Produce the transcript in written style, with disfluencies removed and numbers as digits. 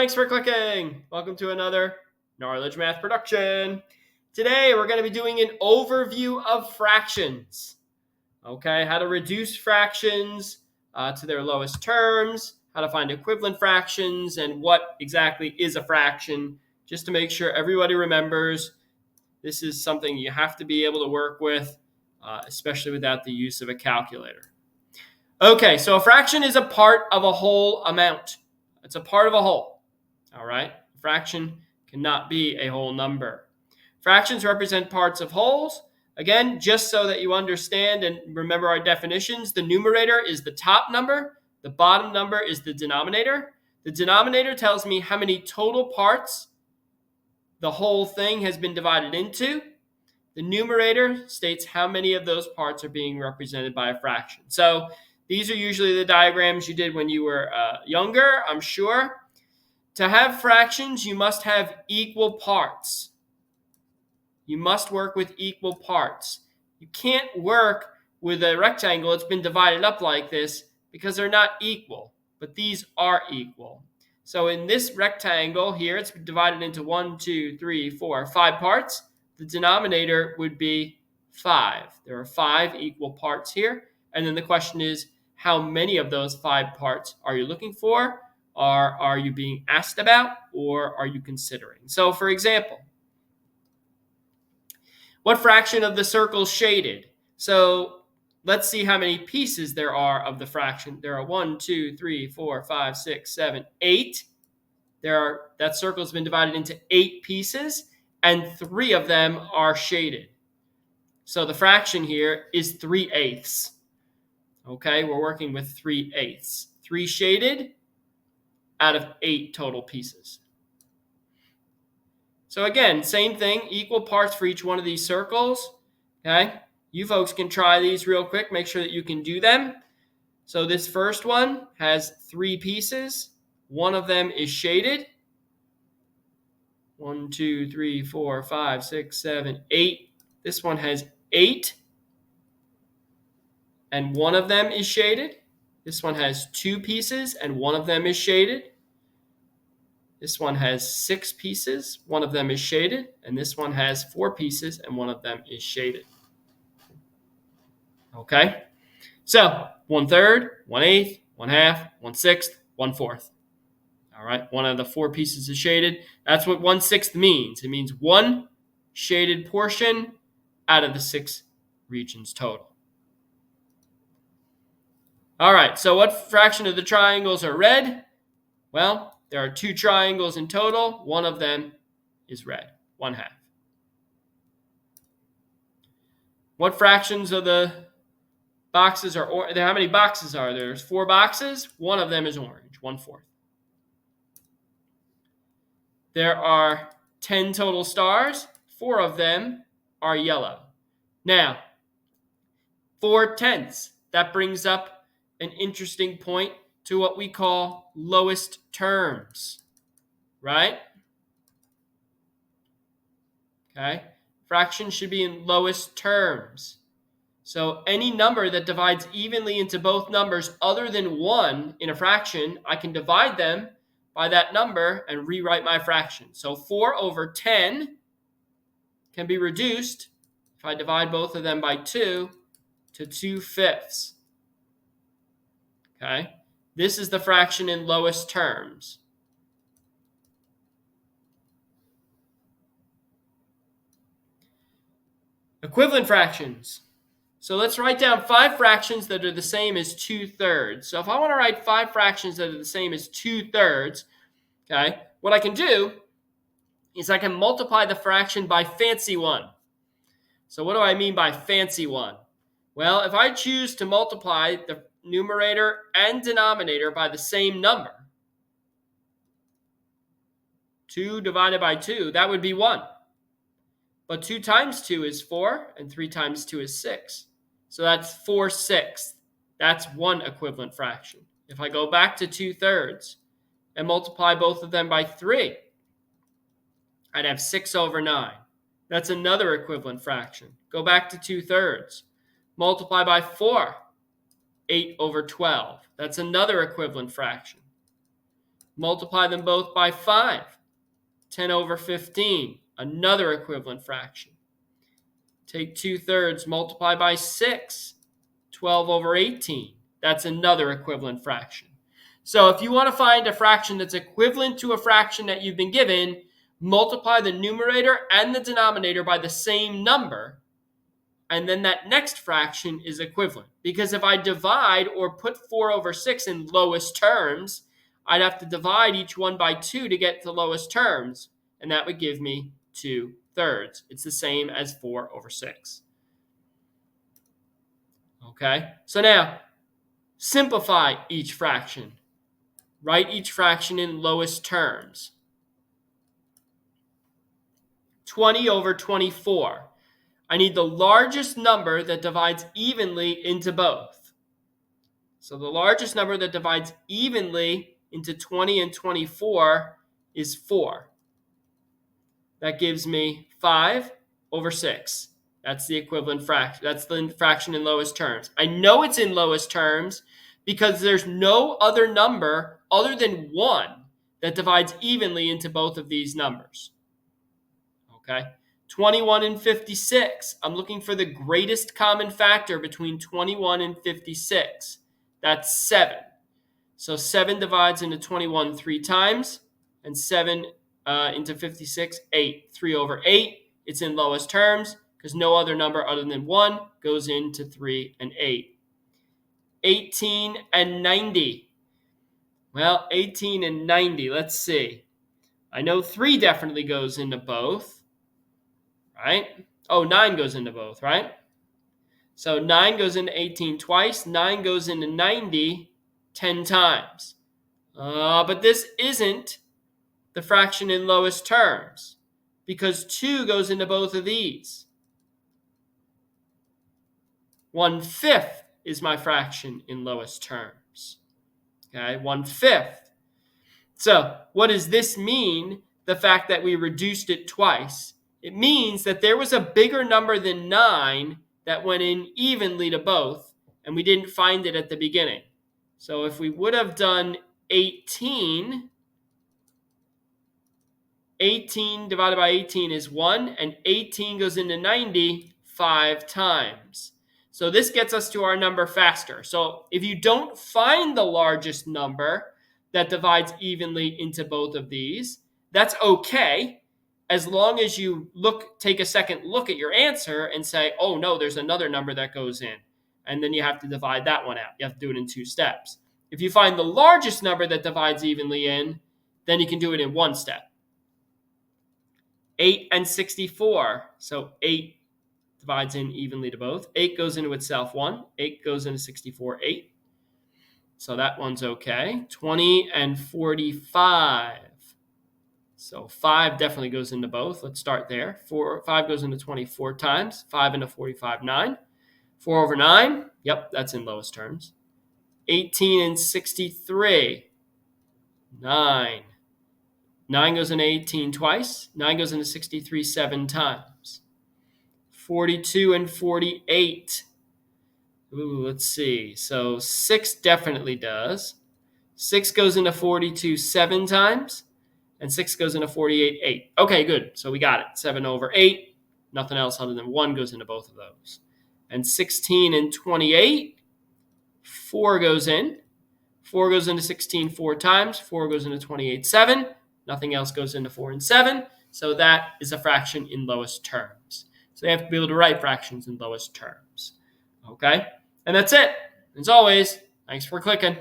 thanks for clicking. Welcome to another Knowledge Math production. Today we're going to be doing an overview of fractions. Okay, how to reduce fractions to their lowest terms, how to find equivalent fractions, and what exactly is a fraction, just to make sure everybody remembers this is something you have to be able to work with, especially without the use of a calculator. Okay, so a fraction is a part of a whole amount. It's a part of a whole. All right, a fraction cannot be a whole number. Fractions represent parts of wholes. Again, just so that you understand and remember our definitions, the numerator is the top number. The bottom number is the denominator. The denominator tells me how many total parts the whole thing has been divided into. The numerator states how many of those parts are being represented by a fraction. So these are usually the diagrams you did when you were younger, I'm sure. To have fractions, you must have equal parts. You must work with equal parts. You can't work with a rectangle that's been divided up like this because they're not equal, but these are equal. So in this rectangle here, it's divided into 1, 2, 3, 4, 5 parts. The denominator would be 5. There are 5 equal parts here. And then the question is, how many of those 5 parts are you looking for? Are you being asked about, or are you considering? So for example, what fraction of the circle is shaded? So let's see how many pieces there are of the fraction. There are 1, 2, 3, 4, 5, 6, 7, 8. That circle has been divided into 8 pieces, and 3 of them are shaded. So the fraction here is 3/8. Okay, we're working with 3/8. 3 shaded out of 8 total pieces. So again, same thing, equal parts for each one of these circles. Okay, you folks can try these real quick, make sure that you can do them. So this first one has 3 pieces. One of them is shaded. 1, 2, 3, 4, 5, 6, 7, 8. This one has 8. And one of them is shaded. This one has 2 pieces, and one of them is shaded. This one has 6 pieces, one of them is shaded, and this one has 4 pieces, and one of them is shaded. Okay? So, 1/3, 1/8, 1/2, 1/6, 1/4. All right, one of the 4 pieces is shaded. That's what 1/6 means. It means 1 shaded portion out of the 6 regions total. All right, so what fraction of the triangles are red? Well, there are 2 triangles in total. One of them is red, 1/2. What fractions of the boxes are orange? How many boxes are there? There's 4 boxes. One of them is orange, 1/4. There are 10 total stars. 4 of them are yellow. Now, 4/10. That brings up an interesting point to what we call lowest terms, right? Okay, fractions should be in lowest terms. So any number that divides evenly into both numbers other than 1 in a fraction, I can divide them by that number and rewrite my fraction. So 4/10 can be reduced, if I divide both of them by 2, to 2/5. Okay, this is the fraction in lowest terms. Equivalent fractions. So let's write down 5 fractions that are the same as 2/3. So if I want to write 5 fractions that are the same as 2/3, okay, what I can do is I can multiply the fraction by fancy one. So what do I mean by fancy one? Well, if I choose to multiply the numerator and denominator by the same number, 2 divided by 2, that would be 1. But 2 times 2 is 4, and 3 times 2 is 6. So that's 4/6. That's one equivalent fraction. If I go back to 2/3 and multiply both of them by 3, I'd have 6/9. That's another equivalent fraction. Go back to 2/3. Multiply by 4, 8/12. That's another equivalent fraction. Multiply them both by 5. 10 over 15, another equivalent fraction. Take 2/3, multiply by 6. 12 over 18, that's another equivalent fraction. So if you want to find a fraction that's equivalent to a fraction that you've been given, multiply the numerator and the denominator by the same number, and then that next fraction is equivalent. Because if I divide or put 4 over 6 in lowest terms, I'd have to divide each one by 2 to get to lowest terms, and that would give me 2/3. It's the same as 4 over 6. Okay, so now simplify each fraction. Write each fraction in lowest terms. 20 over 24. I need the largest number that divides evenly into both. So the largest number that divides evenly into 20 and 24 is 4. That gives me 5 over 6. That's the equivalent fraction. That's the fraction in lowest terms. I know it's in lowest terms because there's no other number other than 1 that divides evenly into both of these numbers. Okay? 21 and 56. I'm looking for the greatest common factor between 21 and 56. That's 7. So 7 divides into 21 3 times, and 7 into 56, 8. 3 over 8. It's in lowest terms because no other number other than 1 goes into 3 and 8. 18 and 90. Well, 18 and 90, let's see. I know 3 definitely goes into both, right? Oh, 9 goes into both, right? So 9 goes into 18 twice. 9 goes into 90 10 times. But this isn't the fraction in lowest terms because 2 goes into both of these. 1/5 is my fraction in lowest terms. Okay, 1/5. So what does this mean, the fact that we reduced it twice? It means that there was a bigger number than 9 that went in evenly to both, and we didn't find it at the beginning. So if we would have done 18 divided by 18 is 1, and 18 goes into 90 5 times. So this gets us to our number faster. So if you don't find the largest number that divides evenly into both of these, that's okay, as long as you take a second look at your answer and say, oh no, there's another number that goes in. And then you have to divide that one out. You have to do it in 2 steps. If you find the largest number that divides evenly in, then you can do it in 1 step. 8 and 64. So 8 divides in evenly to both. 8 goes into itself 1. 8 goes into 64, 8. So that one's okay. 20 and 45. So 5 definitely goes into both. Let's start there. 5 goes into 24 times. 5 into 45, 9. 4 over 9. Yep, that's in lowest terms. 18 and 63. 9. 9 goes into 18 twice. 9 goes into 63 7 times. 42 and 48. Ooh, let's see. So 6 definitely does. 6 goes into 42 7 times. And 6 goes into 48 8. Okay, good. So we got it. 7 over 8. Nothing else other than 1 goes into both of those. And 16 and 28. 4 goes in. 4 goes into 16 4 times. 4 goes into 28 7. Nothing else goes into 4 and 7. So that is a fraction in lowest terms. So they have to be able to write fractions in lowest terms. Okay? And that's it. As always, thanks for clicking.